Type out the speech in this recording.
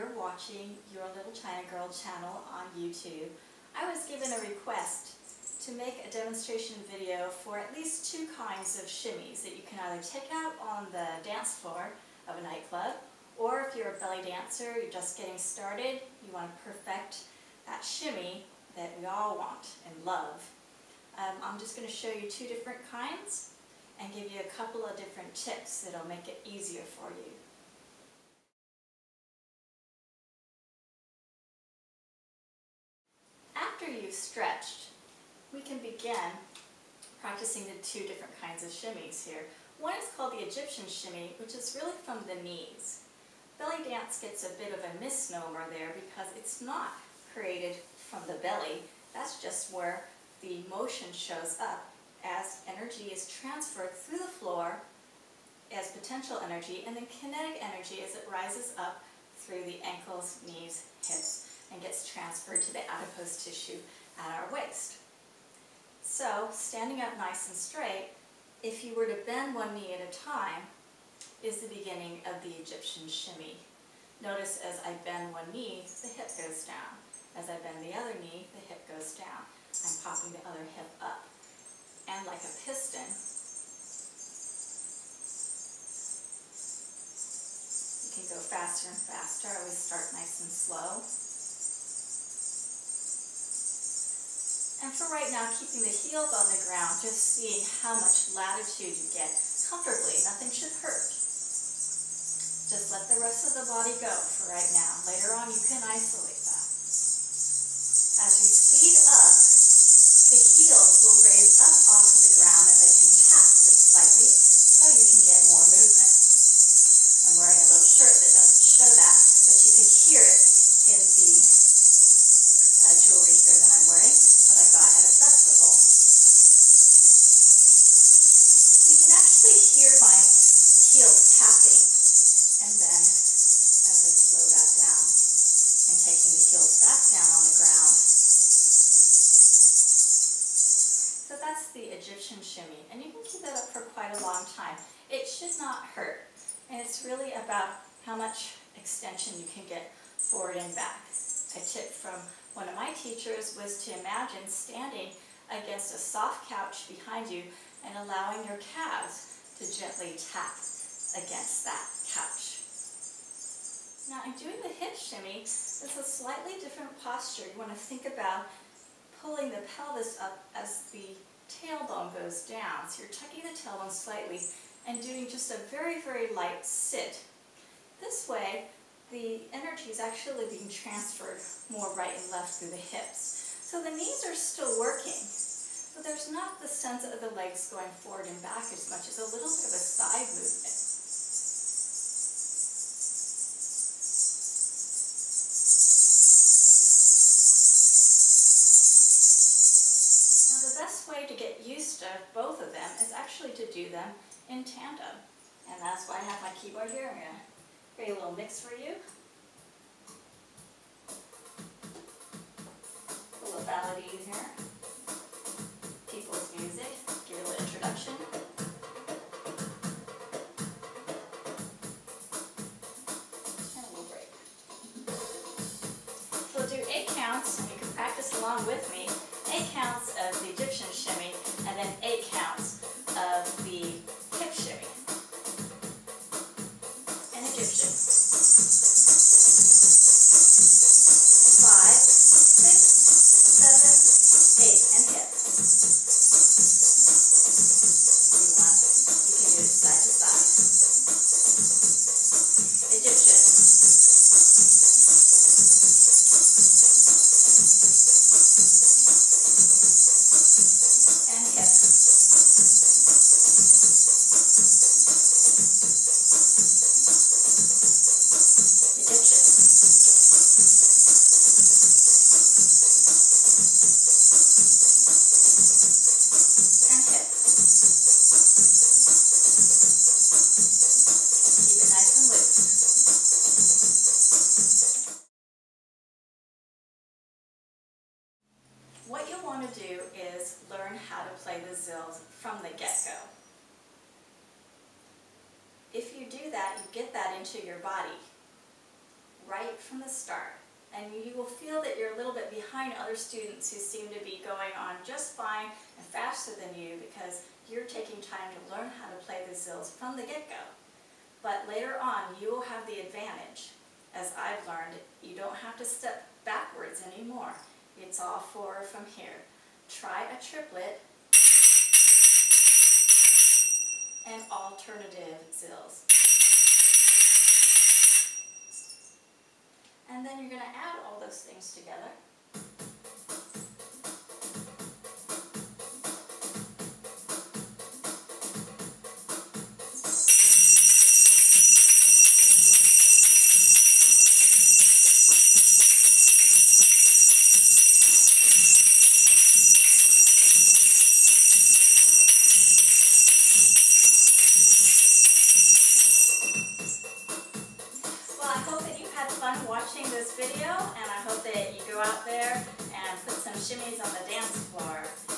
you're watching Your Little China Girl channel on YouTube. I was given a request to make a demonstration video for at least two kinds of shimmies that you can either take out on the dance floor of a nightclub, or if you're a belly dancer, you're just getting started, you want to perfect that shimmy that we all want and love. I'm just going to show you two different kinds and give you a couple of different tips that'll make it easier for you. After you've stretched, we can begin practicing the two different kinds of shimmies here. One is called the Egyptian shimmy, which is really from the knees. Belly dance gets a bit of a misnomer there because it's not created from the belly. That's just where the motion shows up as energy is transferred through the floor as potential energy, and then kinetic energy as it rises up through the ankles, knees, hips, and gets transferred to the adipose tissue at our waist. So, standing up nice and straight, if you were to bend one knee at a time, is the beginning of the Egyptian shimmy. Notice as I bend one knee, the hip goes down. As I bend the other knee, the hip goes down. I'm popping the other hip up. And like a piston, you can go faster and faster. I always start nice and slow. And for right now, keeping the heels on the ground, just seeing how much latitude you get comfortably. Nothing should hurt. Just let the rest of the body go for right now. Later on, you can isolate that. As you speed up, the heels will raise up off of the ground and they can tap just slightly so you can get more movement. I'm wearing a little shirt that doesn't show that, but you can hear it in the jewelry here that I'm wearing that I got at a festival. You can actually hear my heels tapping, and then as I slow that down, I'm taking the heels back down on the ground. So that's the Egyptian shimmy, and you can keep that up for quite a long time. It should not hurt, and it's really about how much extension you can get forward and back. A tip from one of my teachers was to imagine standing against a soft couch behind you and allowing your calves to gently tap against that couch. Now, in doing the hip shimmy, it's a slightly different posture. You want to think about pulling the pelvis up as the tailbone goes down. So you're tucking the tailbone slightly and doing just a very, very light sit. This way, the energy is actually being transferred more right and left through the hips. So the knees are still working, but there's not the sense of the legs going forward and back as much as a little bit of a side movement. Now the best way to get used to both of them is actually to do them in tandem. And that's why I have my keyboard here. I'm going to create a little mix for you. A little ballady here. People's music. Give you a little introduction. And a little break. So we'll do 8 counts, and you can practice along with me. 8 counts of the Egyptian shimmy, and then 8 counts of the hip shimmy. And Egyptian. 5, 6, 7, 8, and hip. If you want, you can do it side to side. Egyptian. And hip. Egyptian. And hip. Keep it nice and loose. What you'll want to do is learn how to play the zills from the get-go. If you do that, you get that into your body right from the start. And you will feel that you're a little bit behind other students who seem to be going on just fine and faster than you because you're taking time to learn how to play the zills from the get-go. But later on, you will have the advantage. As I've learned, you don't have to step backwards anymore. It's all forward from here. Try a triplet and alternative zills. And then you're going to add all those things together. Well, I hope that you had fun watching this video, and I hope that you go out there and put some shimmies on the dance floor.